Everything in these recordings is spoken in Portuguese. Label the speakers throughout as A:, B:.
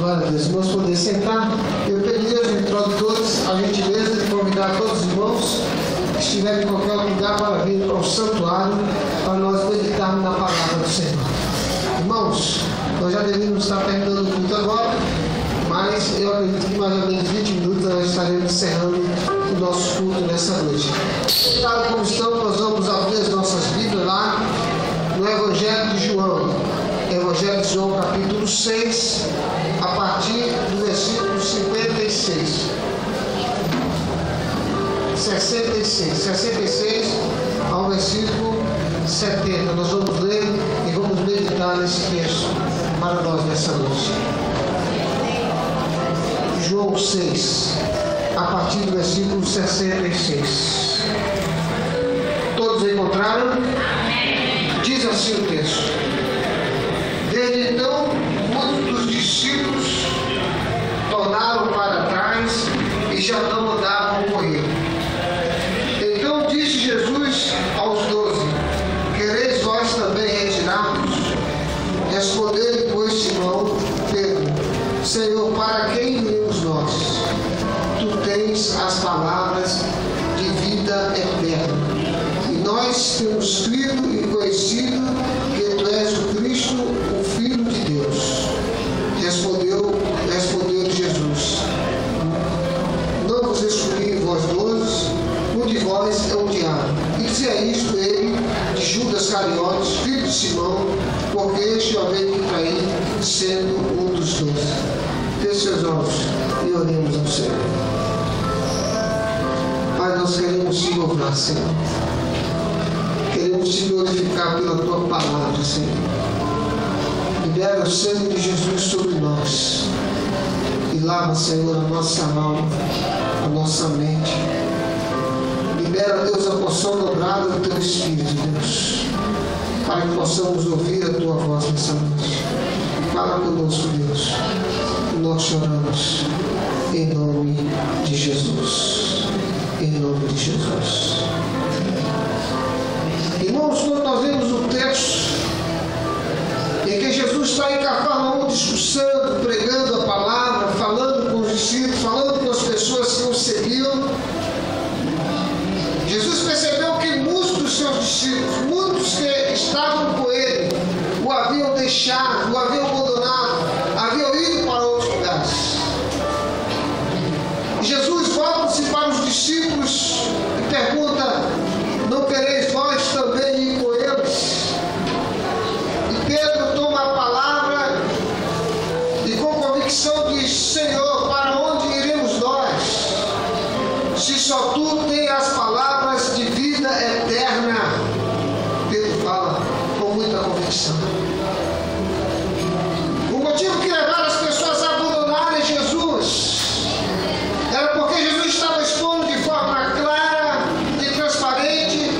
A: Glória a Deus. Vamos poder sentar. Eu pedi aos introdutores a gentileza de convidar todos os irmãos que estiverem em qualquer lugar para vir ao santuário para nós meditarmos na palavra do Senhor. Irmãos, nós já deveríamos estar terminando o culto agora, mas eu acredito que mais ou menos 20 minutos nós estaremos encerrando o nosso culto nessa noite. Tal como estão, nós vamos abrir as nossas Bíblias lá no Evangelho de João. Evangelho de João, capítulo 6, a partir do versículo 56. 66 ao versículo 70. Nós vamos ler e vamos meditar nesse texto para nós nessa noite. João 6, a partir do versículo 66. Todos encontraram? Diz assim o texto. Desde então, muitos dos discípulos tornaram para trás e já não andavam com ele. Então disse Jesus aos 12: Quereis vós também retirar-vos? Respondeu-lhe, pois, Simão Pedro: Senhor, para quem iremos nós? Tu tens as palavras de vida eterna. E nós temos crido e conhecido que tu és o Cristo, o Filho de Deus. Respondeu Jesus: Não vos escolhi vós 12, um de vós é o diabo. E dizia isto ele de Judas Cariotes, filho de Simão, porque este homem que traí, sendo um dos 12. Feche seus olhos e oremos ao Senhor. Pai, nós queremos te louvar, Senhor. Queremos te glorificar pela tua palavra, Senhor. Libera o sangue de Jesus sobre nós e lava, Senhor, a nossa alma, a nossa mente. Libera, Deus, a porção dobrada do teu Espírito, Deus, para que possamos ouvir a tua voz nessa noite. Fala conosco, Deus. Nós choramos em nome de Jesus. Em nome de Jesus. Irmãos, quando nós vemos o texto em que Jesus está em Cafarnaum discursando, pregando a palavra, falando com os discípulos, falando com as pessoas que o seguiam, Jesus percebeu que muitos dos seus discípulos, muitos que estavam com ele, o haviam deixado, o haviam abandonado, haviam ido para outros lugares. Jesus volta-se para os discípulos e pergunta: Não quereis vós também ir com eles? E Pedro toma a palavra e com convicção diz: Senhor, para onde iremos nós? Se só tu tens as palavras de vida eterna. Pedro fala com muita convicção. O motivo que levaram as pessoas a abandonarem Jesus era porque Jesus estava expondo de forma clara e transparente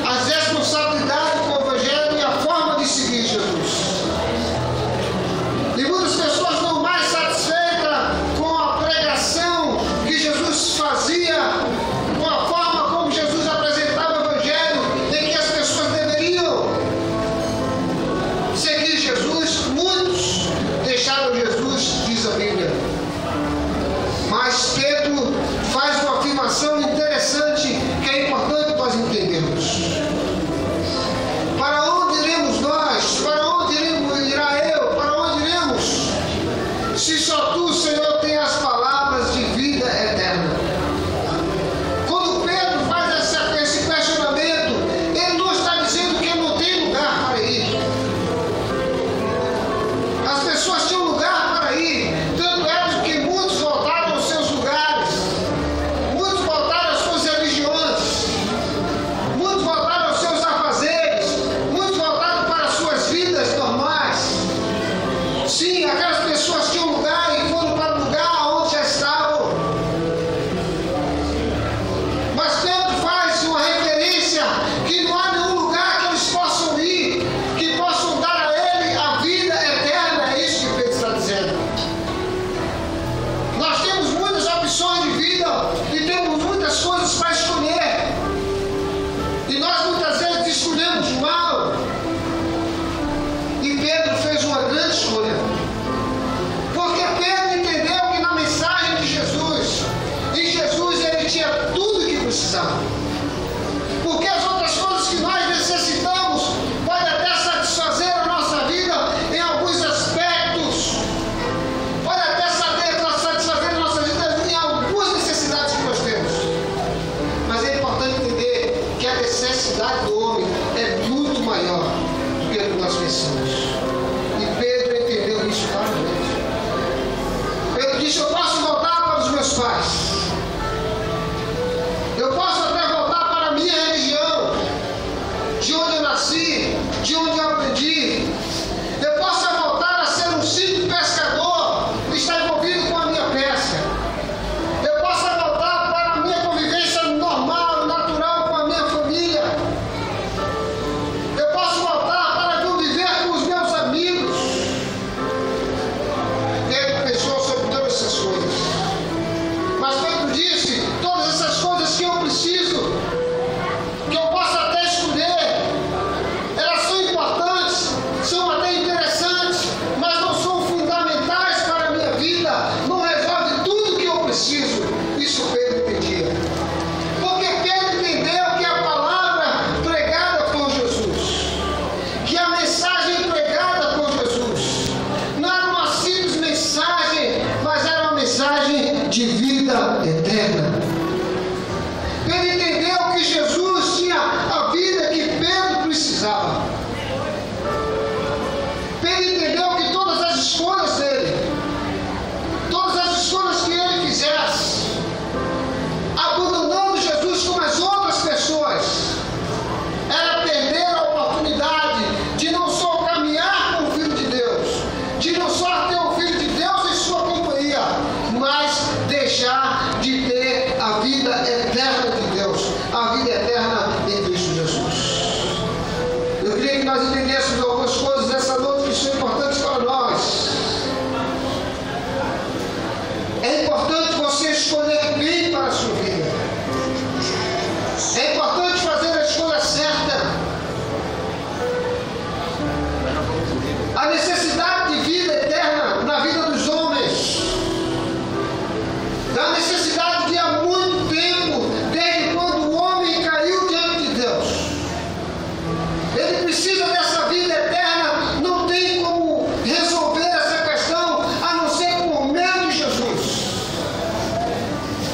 A: as responsabilidades do Evangelho e a forma de seguir Jesus. E muitas pessoas não mais satisfeitas com a pregação que Jesus fazia, com a forma como Jesus apresentava o Evangelho, em que as pessoas deveriam seguir Jesus, muitos deixaram Jesus, diz a Bíblia. Mas Pedro faz uma afirmação interessante que é importante nós entendermos. Para onde iremos nós? Para onde irá eu? Para onde iremos? Se só tu, Senhor, tem as palavras de vida eterna. Quando Pedro faz esse questionamento, ele não está dizendo que ele não tem lugar para ir. As pessoas tinham lugar para ir, tanto de vida eterna. Pedro entendeu que Jesus tinha a vida que Pedro precisava. Pedro entendeu que todas as escolhas dele, todas as escolhas que ele fizesse, abandonando Jesus como as outras pessoas, era perder a oportunidade de não só caminhar com o Filho de Deus, de não só ter o Filho de Deus em sua companhia, mas deixar de ter a vida eterna de Deus, a vida eterna em Cristo Jesus. Eu queria que nós entendêssemos algumas coisas nessa noite que são importantes para nós. É importante você escolher bem para a sua vida. É importante fazer a escolha certa. A necessidade de vida eterna na vida dos homens, da necessidade de há muito tempo, desde quando o homem caiu diante de Deus. Ele precisa dessa vida eterna, não tem como resolver essa questão a não ser por meio de Jesus.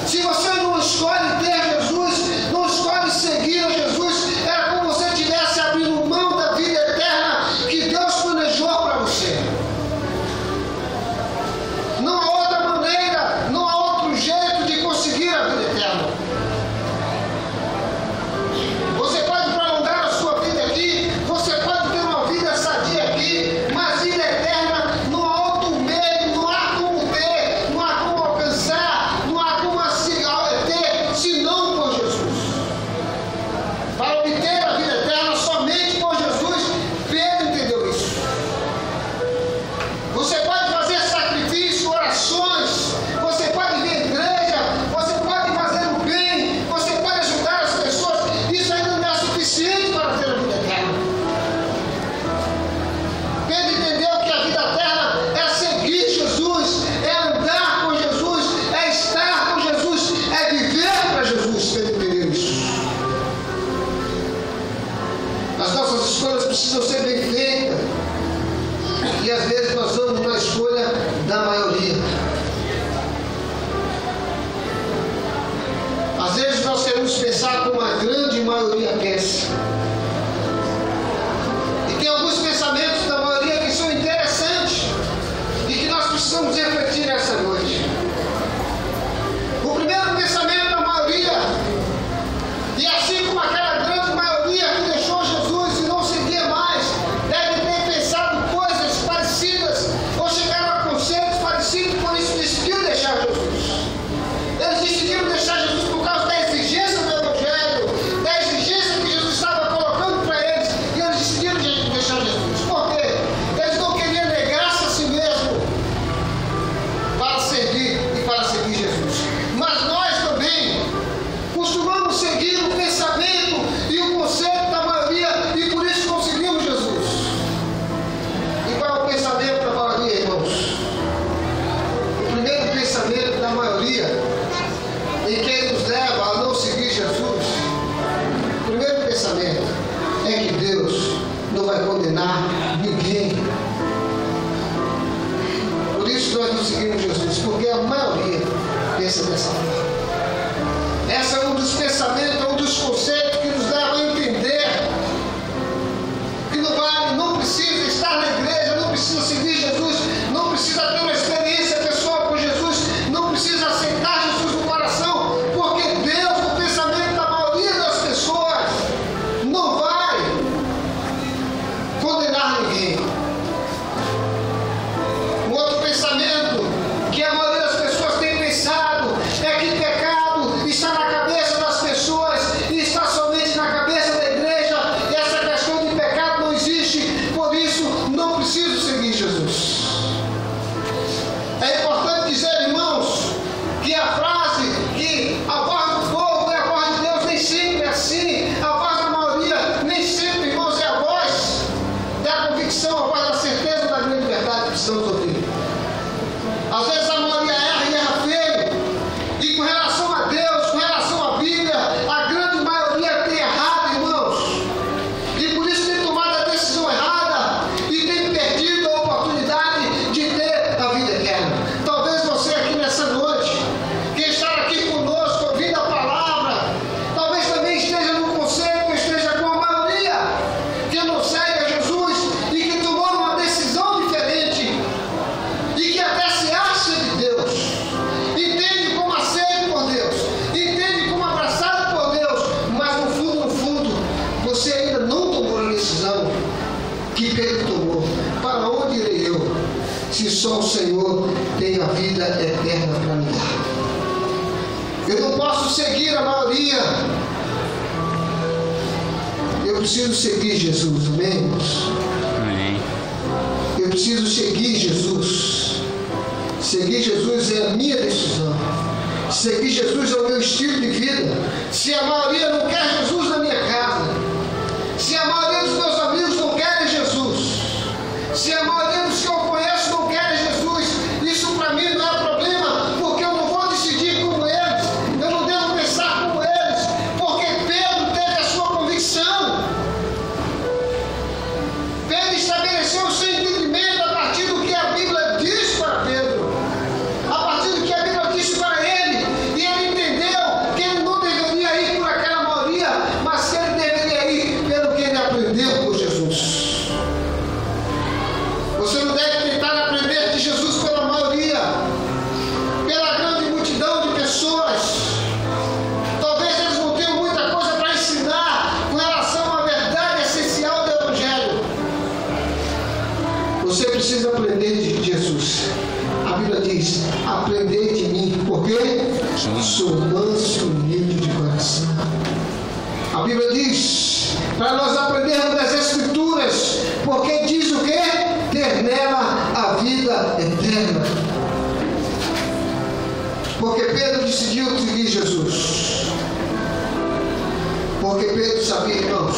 A: Se você não escolhe ter Jesus, não escolhe seguir a Jesus, é como se você estivesse abrindo mão da vida eterna que Deus planejou para você. Não há outra maneira, não há outro jeito de conseguir a vida eterna. Você pode prolongar a sua vida aqui, você pode ter uma vida sadia aqui, mas vida eterna não há outro meio, não há como ter, não há como alcançar, não há como ter, senão por Jesus. Para obter a vida eterna somente por Jesus, Pedro entendeu isso. Você pode fazer sacrifício, orações, você pode vir à igreja, você pode fazer o bem, você pode ajudar as pessoas, isso ainda não é suficiente para ter a vida eterna. Pedro entendeu que a vida eterna é seguir Jesus, é andar com Jesus, é estar com Jesus, é viver para Jesus. Pedro entendeu isso. As nossas escolhas precisam ser bem feitas. E às vezes nós vamos na escolha da maioria. Às vezes nós queremos pensar como a grande maioria pensa. E tem alguns pensamentos da maioria que são interessantes e que nós precisamos refletir nessa noite. O primeiro pensamento da maioria, e assim como aquela grande maioria que deixou Jesus e não seguia mais, deve ter pensado coisas parecidas ou chegaram a conceitos parecidos, por isso decidiu deixar Jesus. Eles decidiram deixar Jesus por causa da exigência do Evangelho, da exigência que Jesus estava colocando para eles, e eles decidiram deixar Jesus. Por quê? Eles não queriam negar-se a si mesmo para servir e para seguir Jesus. Mas nós também costumamos seguir o pensamento e o conceito da maioria e por isso conseguimos Jesus. E qual é o pensamento da maioria, irmãos? O primeiro pensamento da maioria em que nos leva a não seguir Jesus, o primeiro pensamento é que Deus não vai condenar ninguém. Por isso nós não seguimos Jesus, porque a maioria pensa dessa forma. Esse é um dos pensamentos, um dos conceitos que nos leva a entender que não precisa estar na igreja, não precisa seguir Jesus, não precisa ter uma experiência pessoal com Jesus, não precisa aceitar Jesus no coração, porque Deus, o pensamento da maioria das pessoas, não vai condenar ninguém. Um outro pensamento que a maioria das pessoas tem pensado é que pecado está na cabeça das pessoas e está só Senhor tem a vida eterna para me dar. Eu não posso seguir a maioria. Eu preciso seguir Jesus, amém, irmãos?
B: Amém.
A: Eu preciso seguir Jesus. Seguir Jesus é a minha decisão. Seguir Jesus é o meu estilo de vida. Se a maioria não quer Jesus na minha casa, se a maioria dos meus amigos não querem Jesus, se a maioria dos que eu conheço não querem Jesus, isso para mim não é problema, porque eu não vou decidir como eles, eu não devo pensar como eles, porque Pedro teve a sua convicção. Pedro estabeleceu o seu entendimento a partir do que a Bíblia diz para Pedro, a partir do que a Bíblia diz para ele, e ele entendeu que ele não deveria ir por aquela maioria, mas que ele deveria ir pelo que ele aprendeu por Jesus. Você não deve tentar aprender de Jesus pela maioria, pela grande multidão de pessoas. Talvez eles não tenham muita coisa para ensinar com relação à verdade essencial do Evangelho. Você precisa aprender de Jesus. A Bíblia diz: aprendei de mim, porque sou manso e humilde de coração. A Bíblia diz para nós aprendermos das Escrituras, porque diz o quê? Ter nela a vida eterna. Porque Pedro decidiu seguir Jesus. Porque Pedro sabia, irmãos,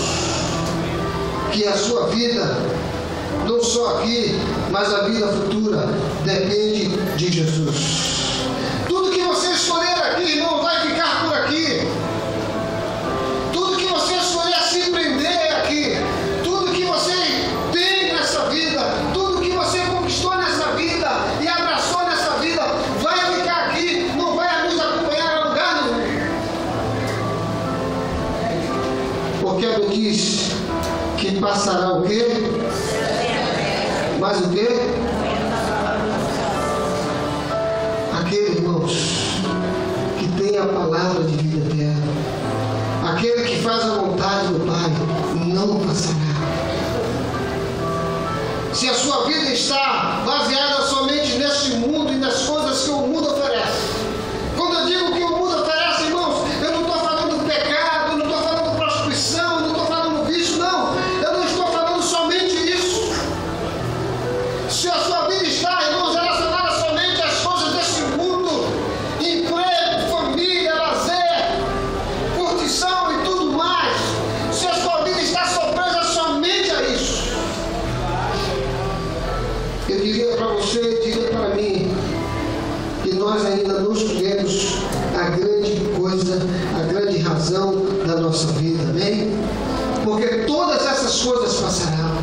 A: que a sua vida, não só aqui, mas a vida futura, depende de Jesus. Tudo que você escolher aqui, irmão, vai ficar por aqui. Tudo que você escolher se prender aqui, tudo que você tem nessa vida, tudo que você conquistou nessa vida e abraçou nessa vida, vai ficar aqui, não vai nos acompanhar a lugar nenhum. Porque a Bíblia diz que passará o quê? Mas o quê? Aquele, irmãos, que tem a palavra de vida eterna, aquele que faz a vontade do Pai, não passará. Se a sua vida está baseada somente neste mundo e nas coisas que o mundo oferece. Quando eu digo que o mundo oferece, irmãos, eu não estou falando do pecado, eu não estou falando de prostituição, eu não estou falando do vício, não. Eu não estou falando somente disso. Se a sua vida está, irmãos, relacionada somente às coisas deste mundo, emprego, família, lazer, curtição e tudo mais, se a sua vida está presa somente a isso, eu diria para você, diria para mim, que nós ainda não escolhemos a grande coisa, a grande razão da nossa vida, amém? Porque todas essas coisas passarão.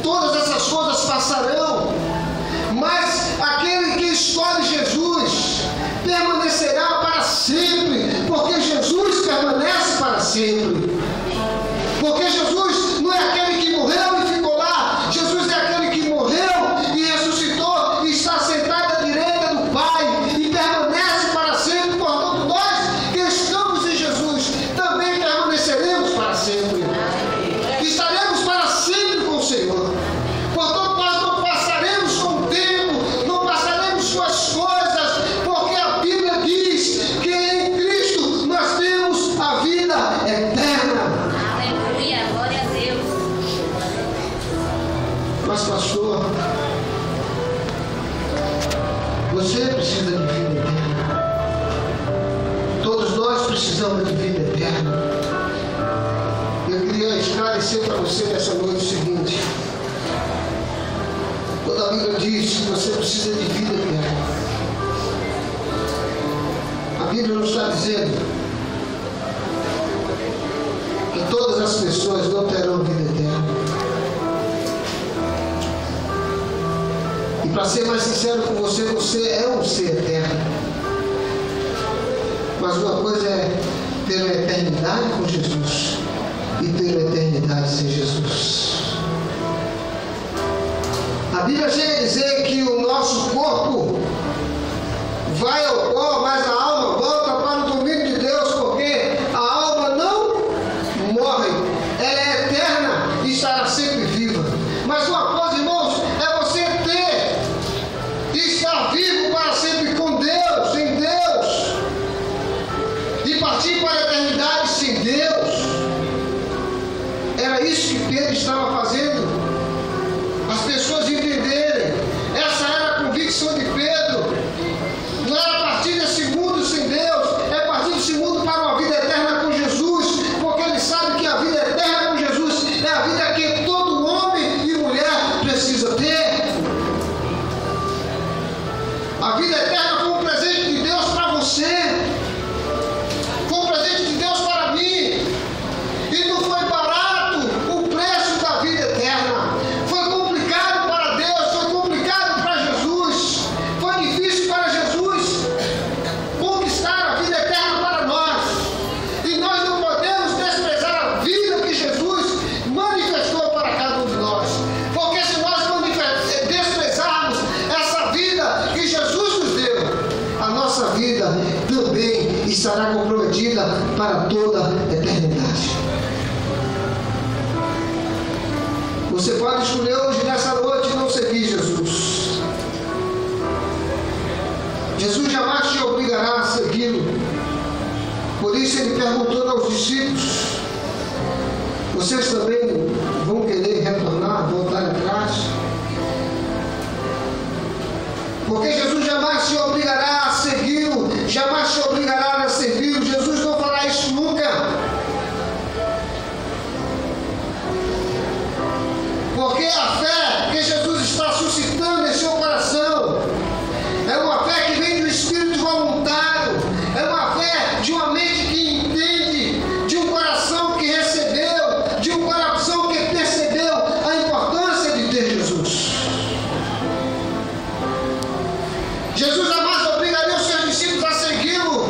A: Todas essas coisas passarão, mas aquele que escolhe Jesus permanecerá para sempre, porque Jesus permanece para sempre. Porque Jesus não é aquele que morreu e ficou lá, Jesus é aquele que morreu e ressuscitou e está sentado à direita do Pai e permanece para sempre. Portanto, nós que estamos em Jesus também permaneceremos para sempre. Estaremos para sempre com o Senhor. Portanto, nós não passaremos com o tempo, não passaremos com as coisas, porque a Bíblia diz que em Cristo nós temos a vida eterna.
C: Aleluia, glória a Deus.
A: Mas, pastor, você precisa de vida eterna. Todos nós precisamos de vida eterna. Eu queria esclarecer para você nessa noite o seguinte: quando a Bíblia diz que você precisa de vida eterna, a Bíblia não está dizendo que todas as pessoas não terão vida eterna. E para ser mais sincero com você, você é um ser eterno. Mas uma coisa é ter a eternidade com Jesus e ter a eternidade sem Jesus. A Bíblia chega a dizer que o nosso corpo vai ao pó, mas a alma volta para o domínio de Deus, porque a alma não morre, ela é eterna e estará sempre viva. Mas uma coisa, irmãos, é você ter e estar vivo estava fazendo as pessoas entenderem. Essa era a convicção de Pedro. Não era partir desse mundo sem Deus, é partir desse mundo para uma vida eterna com Jesus, porque ele sabe que a vida eterna com Jesus é a vida que todo homem e mulher precisa ter. A vida eterna foi um presente de Deus para você, foi um presente de Deus para mim, e não foi barato o preço da vida eterna. Foi complicado para Deus, foi complicado para Jesus, foi difícil para Jesus conquistar a vida eterna para nós, e nós não podemos desprezar a vida que Jesus manifestou para cada um de nós, porque se nós desprezarmos essa vida que Jesus nos deu, a nossa vida também estará comprometida para toda a eternidade. Você pode escolher hoje, nessa noite, não seguir Jesus. Jesus jamais te obrigará a segui-lo. Por isso ele perguntou aos discípulos: vocês também vão querer retornar, voltar atrás? Porque Jesus jamais te obrigará a segui-lo, jamais te obrigará a servi-lo. Jesus não fará isso nunca. Porque a fé que Jesus está suscitando em seu coração é uma fé que vem do espírito voluntário, é uma fé de uma mente que entende, de um coração que recebeu, de um coração que percebeu a importância de ter Jesus. Jesus jamais obrigaria os seus discípulos a segui-lo.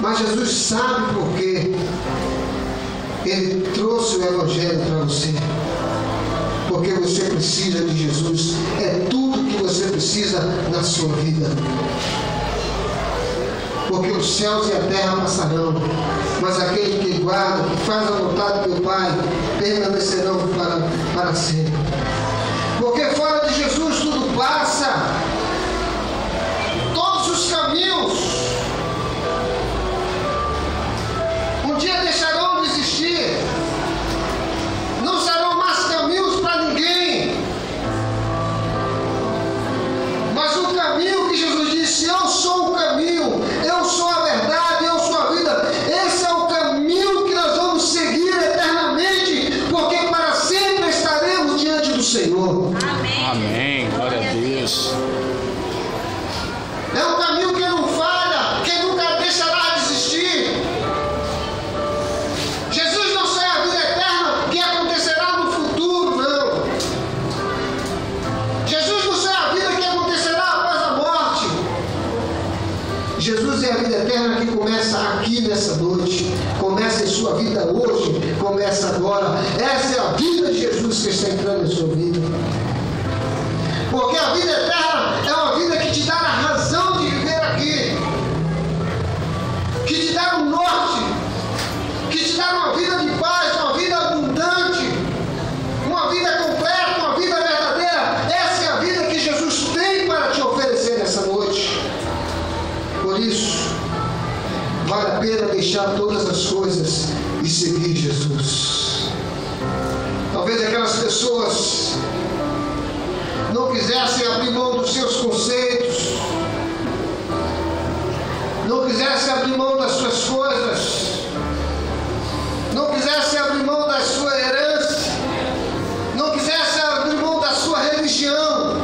A: Mas Jesus sabe por quê ele trouxe o Evangelho para você. Porque você precisa de Jesus. É tudo que você precisa na sua vida. Porque os céus e a terra passarão, mas aquele que guarda, que faz a vontade do Pai, permanecerão para sempre. Porque fora de Jesus tudo passa. Todos os caminhos um dia deixarão de existir. Não serão mais caminhos para ninguém. Mas o caminho que Jesus disse: eu sou o caminho, eu sou a verdade, eu sou a vida. Esse é o caminho que nós vamos seguir eternamente, porque para sempre estaremos diante do Senhor.
B: Amém. Glória a Deus.
A: É um caminho que não falha, que nunca deixará de existir. Jesus não sai a vida eterna que acontecerá no futuro, não. Jesus não sai a vida que acontecerá após a morte. Jesus é a vida eterna que começa aqui nessa noite, começa em sua vida hoje, começa agora. Essa é a vida de Jesus que está entrando em sua vida. Porque a vida eterna é uma vida que te dá a razão de viver aqui, que te dá um norte, que te dá uma vida de paz, uma vida abundante, uma vida completa, uma vida verdadeira. Essa é a vida que Jesus tem para te oferecer nessa noite. Por isso, vale a pena deixar todas as coisas e seguir Jesus. Talvez aquelas pessoas não quisessem abrir mão dos seus conceitos, não quisessem abrir mão das suas coisas, não quisessem abrir mão da sua herança, não quisessem abrir mão da sua religião,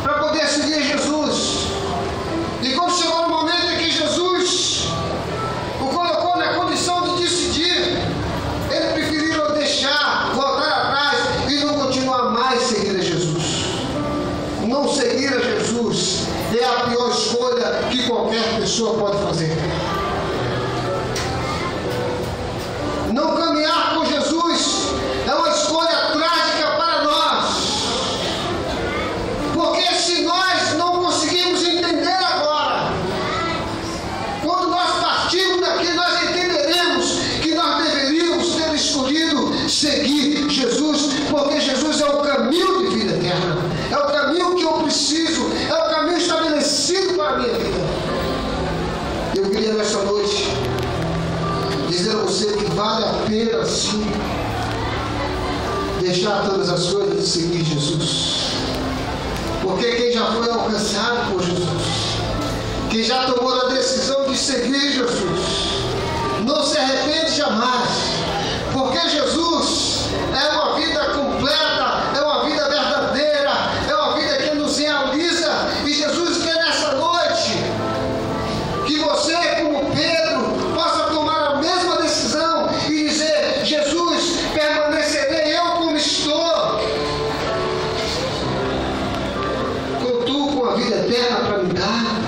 A: para poder seguir Jesus. E quando chegou o momento em que Jesus o colocou na condição de decidir, ele preferiu deixar, voltar atrás e não continuar mais seguindo a Jesus. Não seguir a Jesus é a pior escolha que qualquer pessoa pode fazer. Não caminhar com Jesus é uma escolha trágica para nós. Porque se nós não conseguimos entender agora, quando nós partirmos daqui, nós entenderemos que nós deveríamos ter escolhido seguir Jesus, porque Jesus é o caminho de vida eterna, é o caminho que eu preciso, é o caminho estabelecido para a minha vida. Eu queria nesta noite dizer a você que vale deixar todas as coisas e seguir Jesus. Porque quem já foi alcançado por Jesus, quem já tomou a decisão de seguir Jesus, não se arrepende jamais. Porque Jesus é uma vida completa, é uma vida verdadeira, é uma vida que nos realiza. E Jesus quer nessa noite que você, como Pedro, possa tomar a mesma decisão e dizer: Jesus, permanecerei eu como estou. Contudo, com a vida eterna para me dar.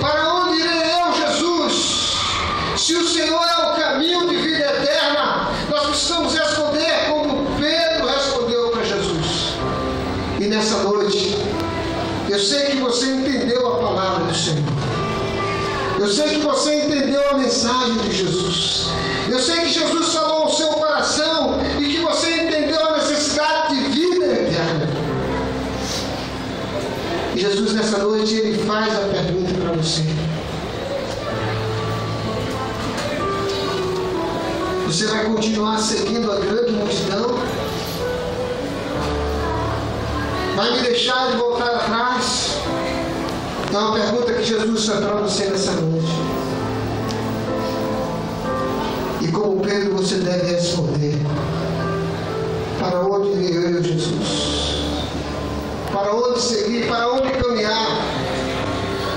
A: Para onde irei eu, Jesus? Se o Senhor é o caminho de vida eterna, nós precisamos responder como Pedro respondeu para Jesus. E nessa noite, eu sei que você entendeu a palavra do Senhor. Eu sei que você entendeu a mensagem de Jesus. Eu sei que Jesus falou ao seu coração e que você entendeu a necessidade de vida eterna. E Jesus, nessa noite, Ele faz a pergunta para você. Você vai continuar seguindo a grande multidão? Vai me deixar de voltar atrás? É uma pergunta que Jesus faz para você nessa noite. E como Pedro, você deve responder: para onde irei eu, Jesus? Para onde seguir? Para onde caminhar?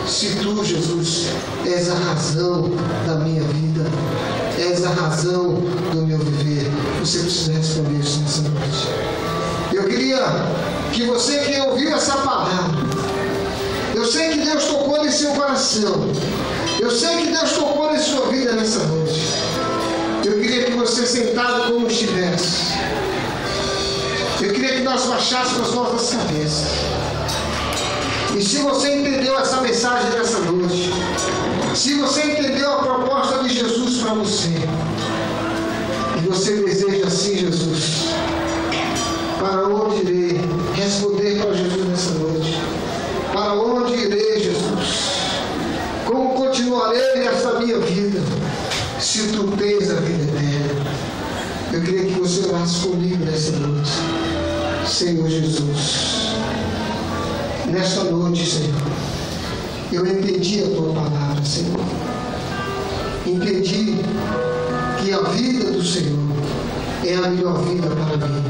A: Se tu, Jesus, és a razão da minha vida, és a razão do meu viver, você precisa responder isso nessa noite. Eu queria que você que ouviu essa palavra, eu sei que Deus tocou em seu coração, eu sei que Deus tocou em sua vida nessa noite. Eu queria que você, sentado como estivesse, eu queria que nós baixássemos as nossas cabeças. E se você entendeu essa mensagem dessa noite, se você entendeu a proposta de Jesus para você, e você deseja assim: Jesus, para onde irei? Responder para Jesus nessa noite: para onde irei, Jesus? Como continuarei esta minha vida, se tu tens a vida eterna? Eu queria que você orasse comigo nessa noite. Senhor Jesus, nesta noite, Senhor, eu entendi a tua palavra, Senhor. Entendi que a vida do Senhor é a melhor vida para mim.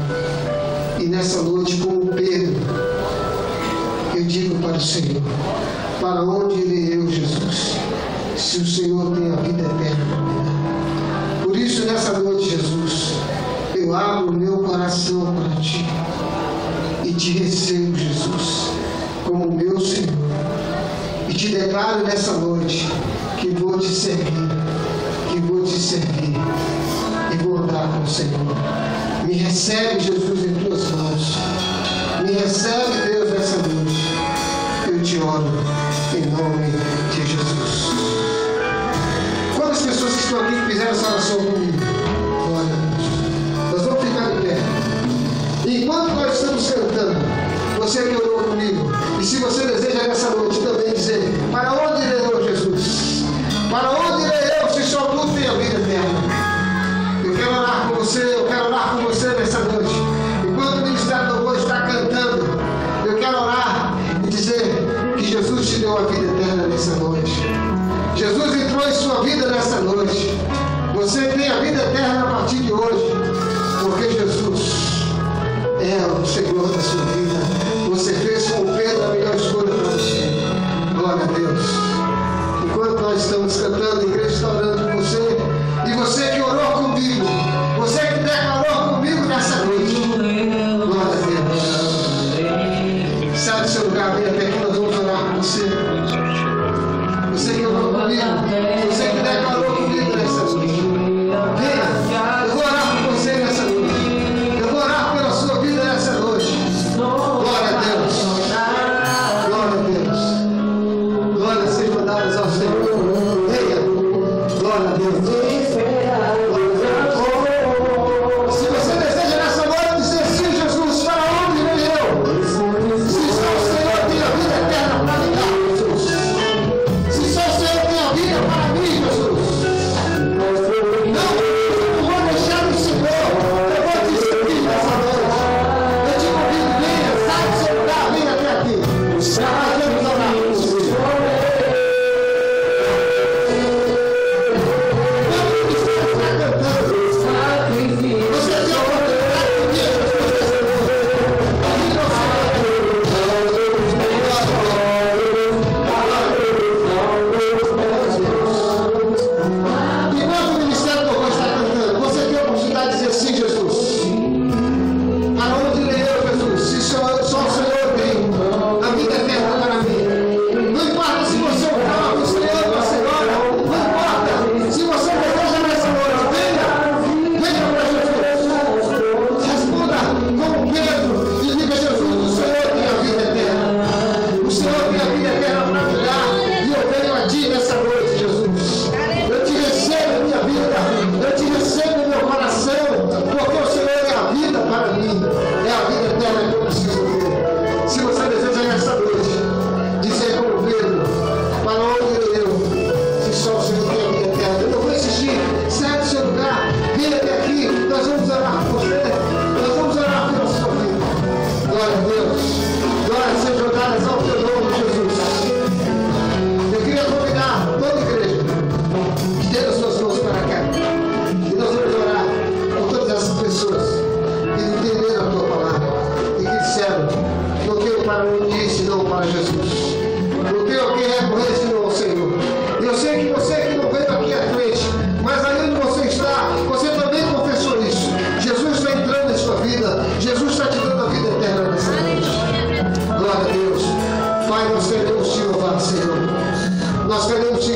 A: E nessa noite, como Pedro, eu digo para o Senhor: para onde irei eu, Jesus, se o Senhor tem a vida eterna para me dar? Por isso, nessa noite, Jesus, eu abro o meu coração para Ti e Te recebo, Jesus, como meu Senhor. E Te declaro nessa noite que vou Te servir, que vou Te servir e vou andar com o Senhor. Me recebe, Jesus, em Tuas mãos. Me recebe, Deus, nessa noite. Eu Te oro em nome de Jesus. Quantas pessoas que estão aqui que fizeram essa oração comigo? Glória a Deus. Nós vamos ficar de pé. Enquanto nós estamos cantando, você que orou comigo, e se você deseja nessa noite também dizer: para onde irei eu, Jesus? Para onde irei eu, se só tu tem a vida eterna? Eu quero orar com você, eu quero orar com você nessa noite. Enquanto o Ministério do Louvor está cantando, eu quero orar e dizer que Jesus te deu a vida eterna nessa noite. Jesus entrou em sua vida nessa noite. Você tem a vida eterna a partir de hoje, porque Jesus é o Senhor da sua vida. Você fez com o Pedro a melhor escolha para você. Glória a Deus. Enquanto nós estamos cantando, a igreja está orando por você. E você que orou comigo, você que declarou comigo nessa noite, glória a Deus. Sai do seu lugar, vem até aqui, nós vamos orar por você. Você que orou comigo, você que declarou comigo nessa noite, venha, eu vou orar por você nessa noite. Eu vou orar pela sua vida nessa noite. para onde ir, senão para Jesus. Não tenho a quem recorrer, senão ao Senhor. Eu sei que você que não veio aqui à frente, mas ali onde você está, você também confessou isso. Jesus está entrando em sua vida. Jesus está te dando a vida eterna nessa noite. Glória a Deus. Pai, nós queremos te louvar, Senhor. Nós queremos te